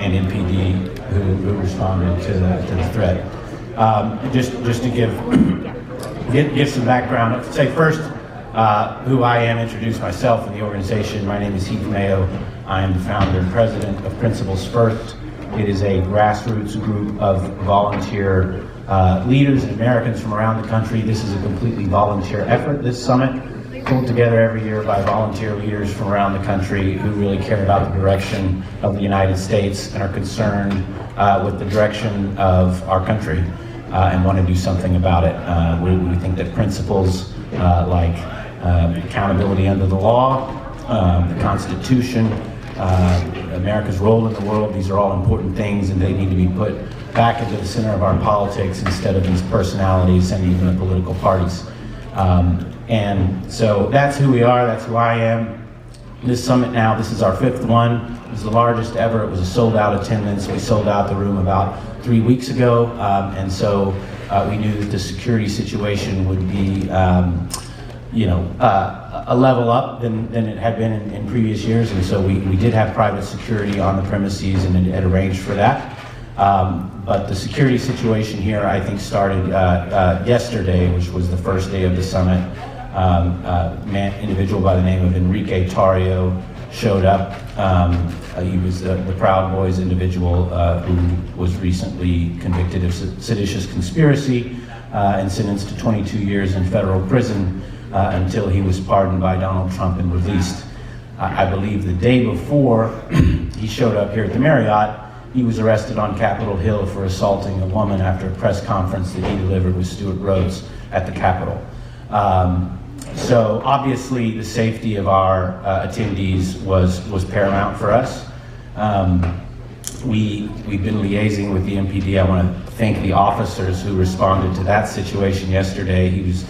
and NPD who responded to the threat. Just to give some background, I'd say first who I am, introduce myself and the organization. My name is Heath Mayo. I am the founder and president of Principles First. It is a grassroots group of volunteer leaders and Americans from around the country. This is a completely volunteer effort, this summit, pulled together every year by volunteer leaders from around the country who really care about the direction of the United States and are concerned with the direction of our country and want to do something about it. We think that principles like accountability under the law, the Constitution, America's role in the world, these are all important things, and they need to be put back into the center of our politics instead of these personalities and even the political parties. And so that's who we are, that's who I am. This summit now, this is our 5th one. It was the largest ever. It was a sold out attendance. We sold out the room about 3 weeks ago. And so we knew that the security situation would be a level up than it had been in previous years. And so we did have private security on the premises and had arranged for that. But the security situation here, I think, started yesterday, which was the first day of the summit. Individual by the name of Enrique Tarrio showed up. He was the Proud Boys individual who was recently convicted of seditious conspiracy and sentenced to 22 years in federal prison until he was pardoned by Donald Trump and released. I believe the day before he showed up here at the Marriott, he was arrested on Capitol Hill for assaulting a woman after a press conference that he delivered with Stuart Rhodes at the Capitol. So obviously the safety of our attendees was paramount for us. We've been liaising with the MPD. I want to thank the officers who responded to that situation yesterday. He was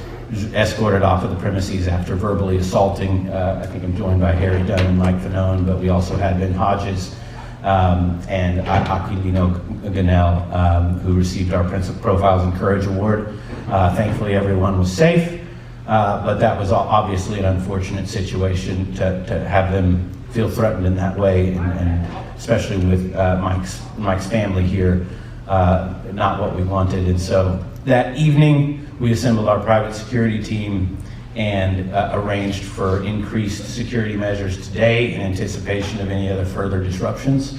escorted off of the premises after verbally assaulting. I think I'm joined by Harry Dunn and Mike Fanone, but we also had Ben Hodges and Aquilino Ganel, who received our Profiles in Courage Award. Thankfully, everyone was safe, but that was obviously an unfortunate situation to have them feel threatened in that way, and especially with Mike's family here, not what we wanted. And so that evening, we assembled our private security team and arranged for increased security measures today in anticipation of any other further disruptions.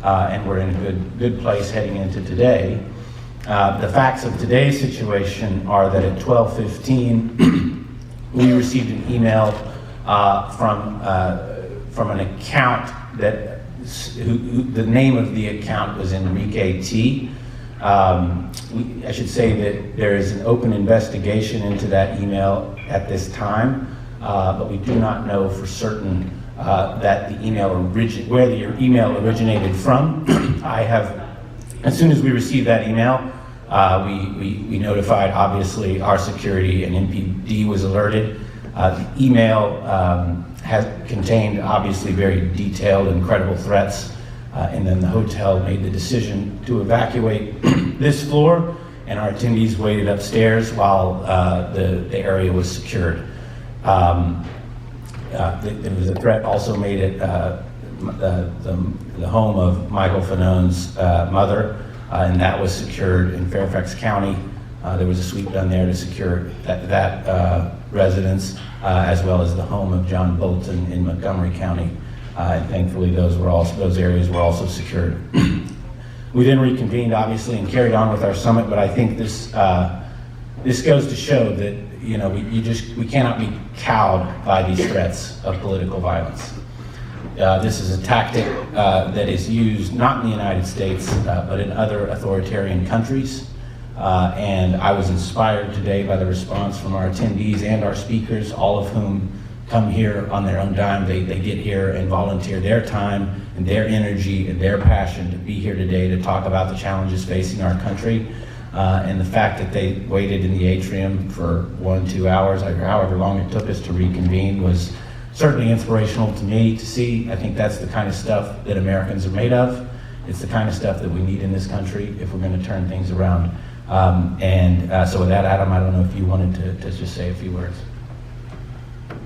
And we're in a good place heading into today. The facts of today's situation are that at 12:15, we received an email from an account that the name of the account was Enrique T. I should say that there is an open investigation into that email at this time, but we do not know for certain that the email where the email originated from. As soon as we received that email, we notified, obviously, our security, and NPD was alerted. The email has contained, obviously, very detailed and credible threats, and then the hotel made the decision to evacuate this floor, and our attendees waited upstairs while the area was secured. There was a threat also made at the home of Michael Fanone's mother, and that was secured in Fairfax County. There was a sweep done there to secure that residence, as well as the home of John Bolton in Montgomery County. And thankfully, those areas were also secured. We then reconvened, obviously, and carried on with our summit. But I think this goes to show that we cannot be cowed by these threats of political violence. This is a tactic that is used not in the United States, but in other authoritarian countries. And I was inspired today by the response from our attendees and our speakers, all of whom come here on their own dime. They get here and volunteer their time and their energy and their passion to be here today to talk about the challenges facing our country. And the fact that they waited in the atrium for 1-2 hours, or however long it took us to reconvene, was certainly inspirational to me to see. I think that's the kind of stuff that Americans are made of. It's the kind of stuff that we need in this country if we're going to turn things around. So with that, Adam, I don't know if you wanted to just say a few words.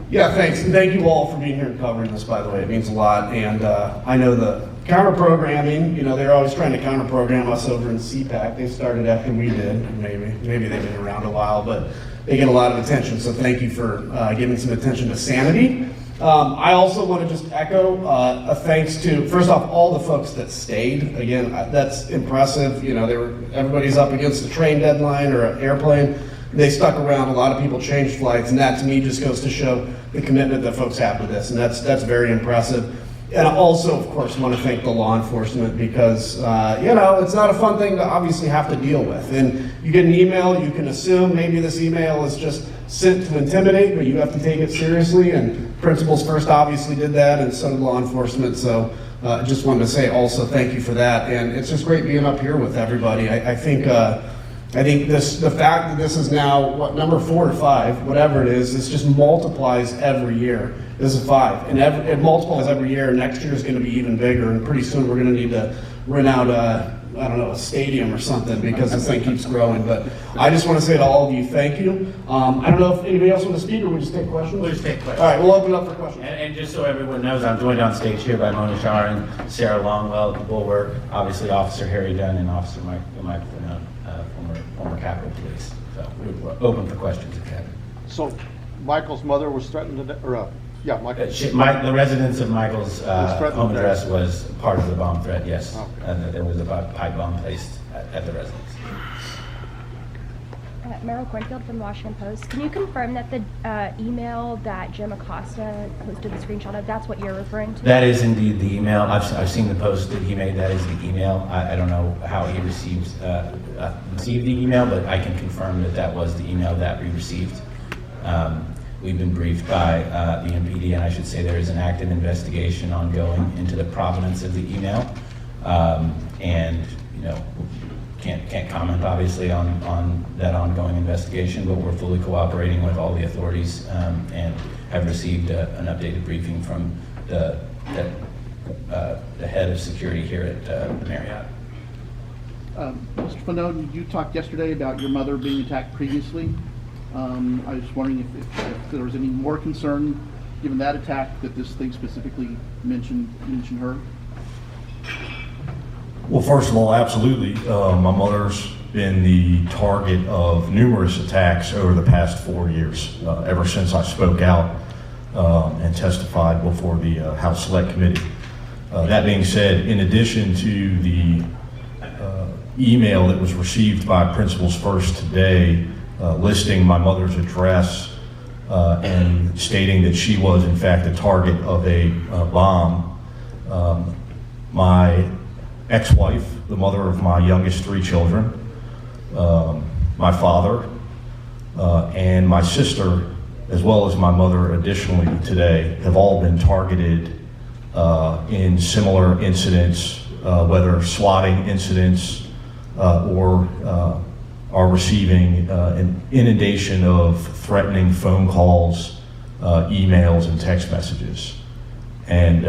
Yeah, thanks. And thank you all for being here and covering this, by the way. It means a lot. And I know the counter-programming, they're always trying to counter-program us over in CPAC. They started after we did, maybe they've been around a while, but they get a lot of attention, so thank you for giving some attention to sanity. I also want to just echo a thanks to, first off, all the folks that stayed. Again, that's impressive. Everybody's up against a train deadline or an airplane. They stuck around. A lot of people changed flights, and that to me just goes to show the commitment that folks have to this, and that's very impressive. And I also, of course, want to thank the law enforcement because, it's not a fun thing to obviously have to deal with. And you get an email, you can assume maybe this email is just sent to intimidate, but you have to take it seriously. And Principals First obviously did that, and so did law enforcement. So I just wanted to say also thank you for that. And it's just great being up here with everybody. I think the fact that this is now, number 4 or 5, whatever it is, this just multiplies every year. This is 5, and it multiplies every year. Next year is going to be even bigger, and pretty soon we're going to need to rent out a stadium or something because this thing keeps growing. But I just want to say to all of you, thank you. I don't know if anybody else wants to speak, or we just take questions? We'll just take questions. All right, we'll open it up for questions. And just so everyone knows, I'm joined on stage here by Mona Sharon, Sarah Longwell, the Bulwark, obviously Officer Harry Dunn, and Officer Mike Fanone, former Capitol Police. So we're open for questions if you have. So Michael's mother was threatened to, Michael. The residence of Michael's home to address was part of the bomb threat, yes. Okay. And there was a pipe bomb placed at the residence. Meryl Cornfield from the Washington Post. Can you confirm that the email that Jim Acosta posted the screenshot of, that's what you're referring to? That is indeed the email. I've seen the post that he made. That is the email. I don't know how he received the email, but I can confirm that was the email that we received. We've been briefed by the MPD, and I should say there is an active investigation ongoing into the provenance of the email. And, can't comment obviously on that ongoing investigation, but we're fully cooperating with all the authorities and have received an updated briefing from the head of security here at the Marriott. Mr. Fanone, you talked yesterday about your mother being attacked previously. I was wondering if there was any more concern, given that attack, that this thing specifically mentioned her. Well, first of all, absolutely. My mother's been the target of numerous attacks over the past 4 years, ever since I spoke out and testified before the House Select Committee. That being said, in addition to the email that was received by Principals First today, listing my mother's address and stating that she was in fact the target of a bomb, my ex-wife, the mother of my youngest 3 children, my father, and my sister, as well as my mother additionally today, have all been targeted in similar incidents, whether swatting incidents or are receiving an inundation of threatening phone calls, emails, and text messages. And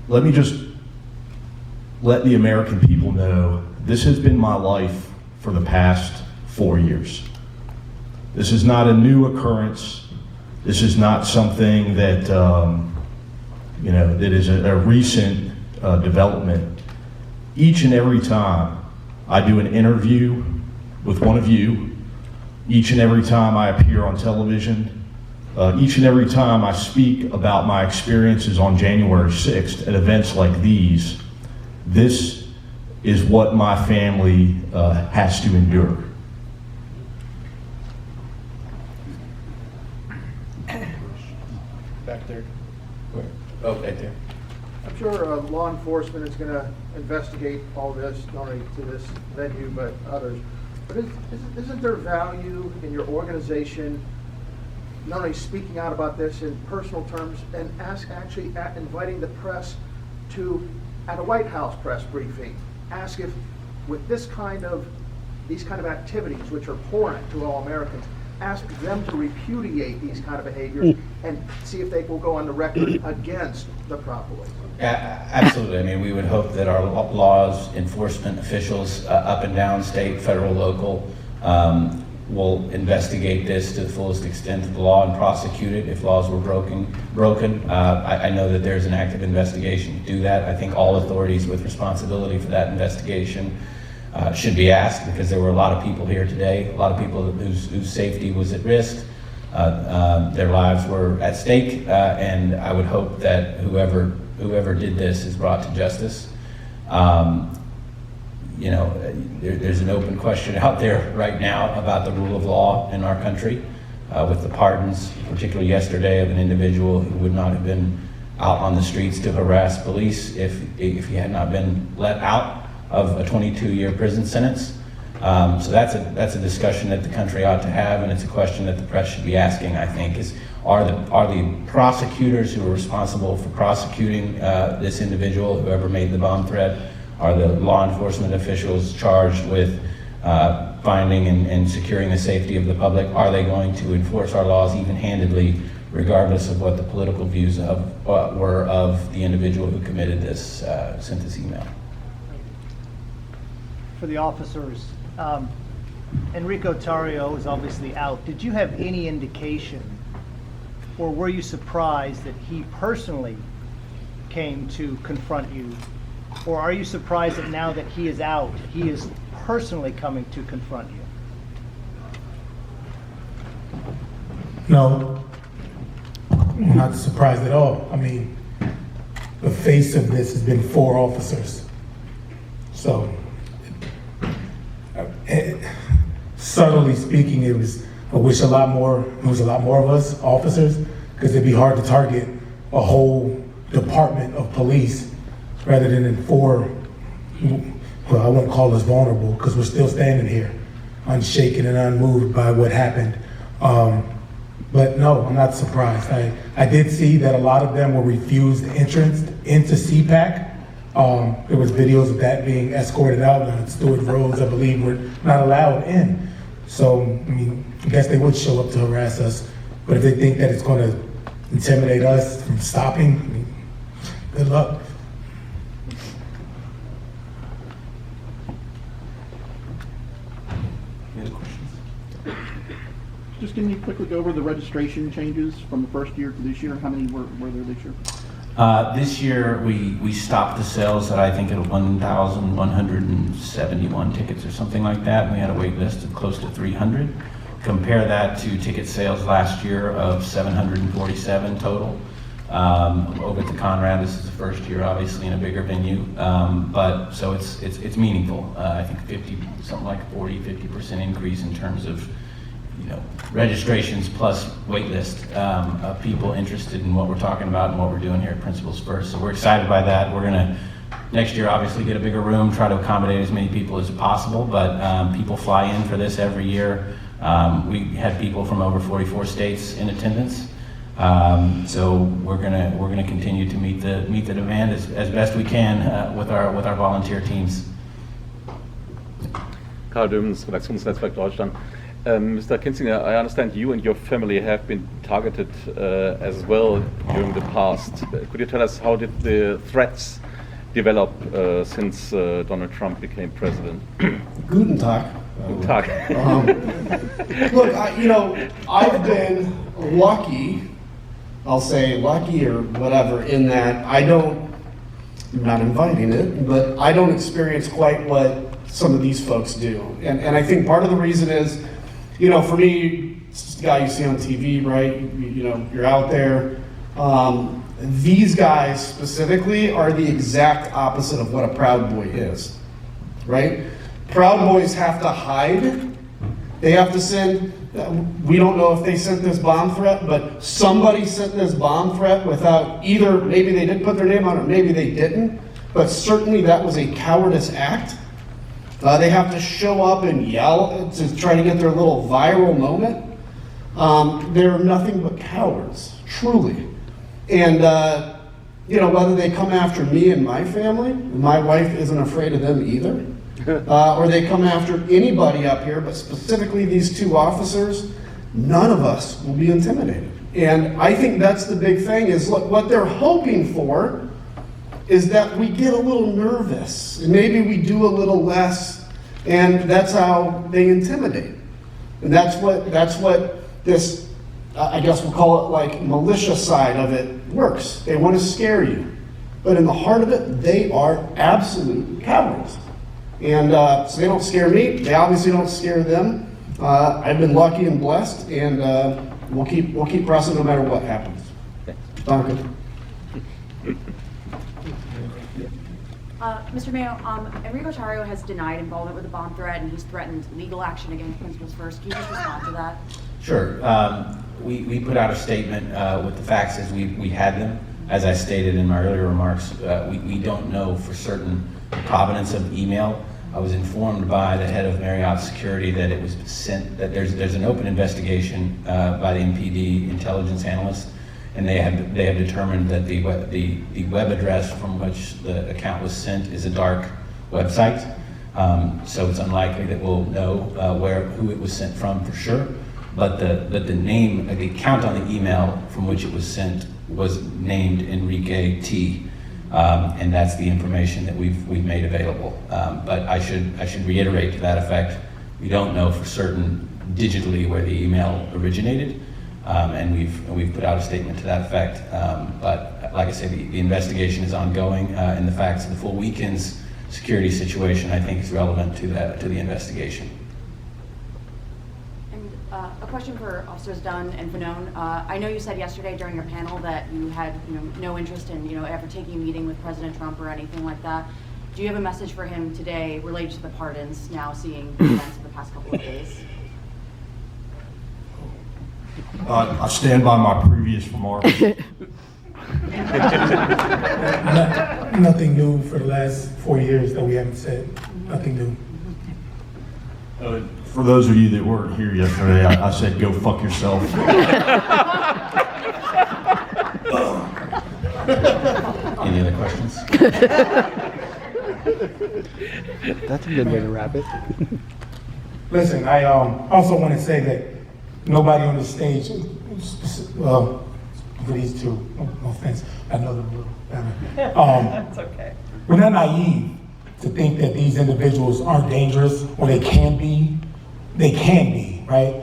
let me just let the American people know this has been my life for the past 4 years. This is not a new occurrence. This is not something that that is a recent development. Each and every time I do an interview with one of you, each and every time I appear on television, each and every time I speak about my experiences on January 6th at events like these, this is what my family has to endure. Back there. Oh, right there. I'm sure law enforcement is going to investigate all this, not only to this venue, but others. But isn't there value in your organization not only speaking out about this in personal terms and inviting the press to, at a White House press briefing, ask if with these kind of activities, which are abhorrent to all Americans, ask them to repudiate these kind of behaviors and see if they will go on the record against the Propolice. Absolutely. I mean, we would hope that our laws enforcement officials up and down, state, federal, local, will investigate this to the fullest extent of the law and prosecute it if laws were broken. I know that there's an active investigation to do that. I think all authorities with responsibility for that investigation should be asked, because there were a lot of people here today, a lot of people whose safety was at risk. Their lives were at stake, and I would hope that whoever did this is brought to justice. You know, there's an open question out there right now about the rule of law in our country, with the pardons, particularly yesterday, of an individual who would not have been out on the streets to harass police if he had not been let out of a 22-year prison sentence. So that's a discussion that the country ought to have, and it's a question that the press should be asking, I think, is are the prosecutors who are responsible for prosecuting this individual, whoever made the bomb threat, are the law enforcement officials charged with finding and securing the safety of the public, are they going to enforce our laws even-handedly, regardless of what the political views were of the individual who committed this, sent this email? For the officers, Enrico Tarrio is obviously out. Did you have any indication, or were you surprised that he personally came to confront you? Or are you surprised that now that he is out, he is personally coming to confront you? No, I'm not surprised at all. I mean, the face of this has been 4 officers. So, subtly speaking, I wish it was a lot more of us officers, because it'd be hard to target a whole department of police rather than in 4, well, I wouldn't call us vulnerable, because we're still standing here, unshaken and unmoved by what happened. But no, I'm not surprised. I did see that a lot of them were refused entrance into CPAC. There was videos of that being escorted out, and Stuart Rhodes, I believe, were not allowed in. So, I mean, I guess they would show up to harass us, but if they think that it's going to intimidate us from stopping, I mean, good luck. Any other questions? Just can you quickly go over the registration changes from the first year to this year? How many were there this year? This year, we stopped the sales at, I think, at 1,171 tickets or something like that. We had a wait list of close to 300. Compare that to ticket sales last year of 747 total. Over at the Conrad, this is the first year, obviously, in a bigger venue. But so it's meaningful. I think 50% increase in terms of, you know, registrations plus wait list of people interested in what we're talking about and what we're doing here at Principals First. So we're excited by that. We're gonna next year obviously get a bigger room, try to accommodate as many people as possible, but people fly in for this every year. We had people from over 44 states in attendance. So we're gonna continue to meet the demand as best we can with our volunteer teams. Karl Dömens, Redaktionsnetzwerk Deutschland. Mr. Kinzinger, I understand you and your family have been targeted as well during the past. Could you tell us how did the threats develop since Donald Trump became president? Guten Tag. Guten Tag. Look, I've been lucky, I'll say lucky or whatever, in that I'm not inviting it, but I don't experience quite what some of these folks do. And I think part of the reason is, for me, it's just the guy you see on TV, right? You're out there. These guys specifically are the exact opposite of what a Proud Boy is, right? Proud Boys have to hide. They have to send, we don't know if they sent this bomb threat, but somebody sent this bomb threat without either, maybe they did put their name on it, maybe they didn't, but certainly that was a cowardice act. They have to show up and yell to try to get their little viral moment. They're nothing but cowards, truly. And, whether they come after me and my family, my wife isn't afraid of them either, or they come after anybody up here, but specifically these 2 officers, none of us will be intimidated. And I think that's the big thing is, look, what they're hoping for is that we get a little nervous and maybe we do a little less, and that's how they intimidate. And that's what this, I guess we'll call it like militia side of it works. They want to scare you. But in the heart of it, they are absolute cowards. And so they don't scare me. They obviously don't scare them. I've been lucky and blessed, and we'll keep pressing no matter what happens. Duncan. Mr. Mayo, Enrico Tarrio has denied involvement with the bomb threat, and he's threatened legal action against Principals First. Can you just respond to that? Sure. We put out a statement with the facts as we had them. As I stated in my earlier remarks, we don't know for certain the provenance of the email. I was informed by the head of Marriott Security that it was sent, that there's an open investigation by the MPD intelligence analyst, and they have determined that the web address from which the account was sent is a dark website. So it's unlikely that we'll know who it was sent from for sure. But the name, the account on the email from which it was sent was named Enrique T. And that's the information that we've made available. But I should reiterate to that effect, we don't know for certain digitally where the email originated, and we've put out a statement to that effect. But like I said, the investigation is ongoing, and the facts of the full weekend's security situation, I think, is relevant to the investigation. A question for Officers Dunn and Fanone. I know you said yesterday during your panel that you had no interest in ever taking a meeting with President Trump or anything like that. Do you have a message for him today related to the pardons, now seeing the events of the past couple of days? I stand by my previous remarks. Nothing new for the last 4 years that we haven't said. Nothing new. For those of you that weren't here yesterday, I said go fuck yourself. Any other questions? That's a good way to wrap it. Listen, I also want to say that nobody on the stage, for these two, no offense, I know them a little better. That's okay. We're not naive to think that these individuals aren't dangerous, or they can be. They can be, right?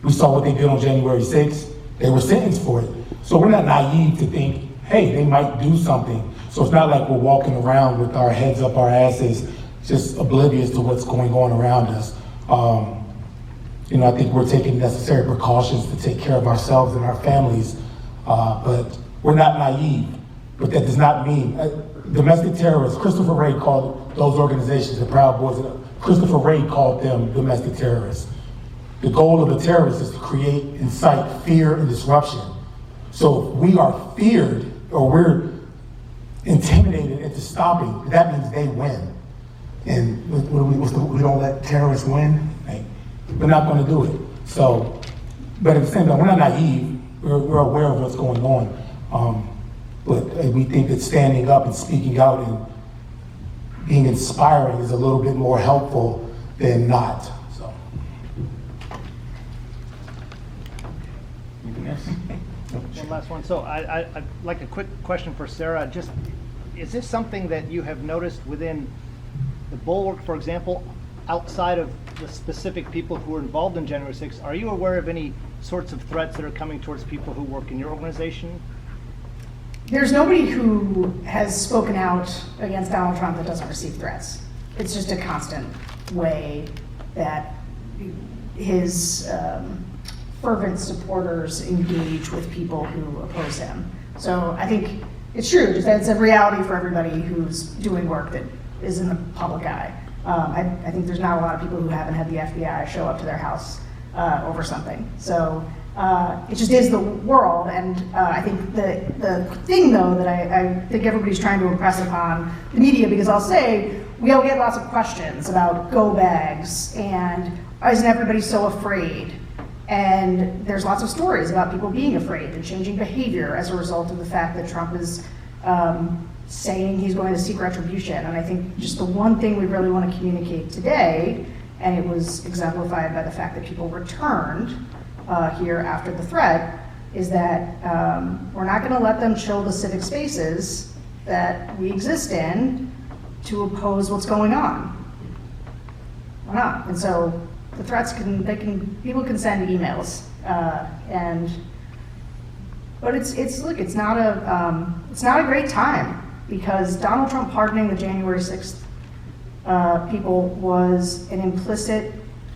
We saw what they did on January 6th. They were sentenced for it. So we're not naive to think, hey, they might do something. So it's not like we're walking around with our heads up our asses, just oblivious to what's going on around us. I think we're taking necessary precautions to take care of ourselves and our families, but we're not naive. But that does not mean, domestic terrorists, Christopher Wray called those organizations the Proud Boys. Christopher Wray called them domestic terrorists. The goal of the terrorists is to create, incite fear and disruption. So if we are feared or we're intimidated into stopping, that means they win. And we don't let terrorists win. Like, we're not going to do it. So, but at the same time, we're not naive. We're aware of what's going on. But we think that standing up and speaking out and being inspiring is a little bit more helpful than not. So. Anything else? One last one. So I'd like a quick question for Sarah. Just, is this something that you have noticed within the Bulwark, for example, outside of the specific people who were involved in January 6th? Are you aware of any sorts of threats that are coming towards people who work in your organization? There's nobody who has spoken out against Donald Trump that doesn't receive threats. It's just a constant way that his fervent supporters engage with people who oppose him. So I think it's true, just that it's a reality for everybody who's doing work that is in the public eye. I think there's not a lot of people who haven't had the FBI show up to their house over something. So it just is the world, and I think the thing, though, that I think everybody's trying to impress upon the media, because I'll say, we all get lots of questions about go bags, and isn't everybody so afraid? And there's lots of stories about people being afraid and changing behavior as a result of the fact that Trump is saying he's going to seek retribution. And I think just the one thing we really want to communicate today, and it was exemplified by the fact that people returned here after the threat, is that we're not going to let them chill the civic spaces that we exist in to oppose what's going on. We're not. And so the threats people can send emails, but it's not a great time, because Donald Trump pardoning the January 6th people was an implicit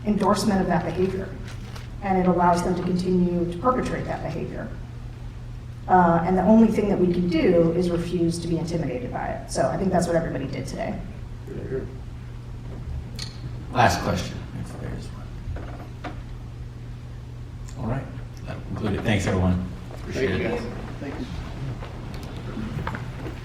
endorsement of that behavior, and it allows them to continue to perpetrate that behavior. And the only thing that we can do is refuse to be intimidated by it. So I think that's what everybody did today. Last question, if there is one. All right, that concluded. Thanks, everyone. Appreciate it. Thank you.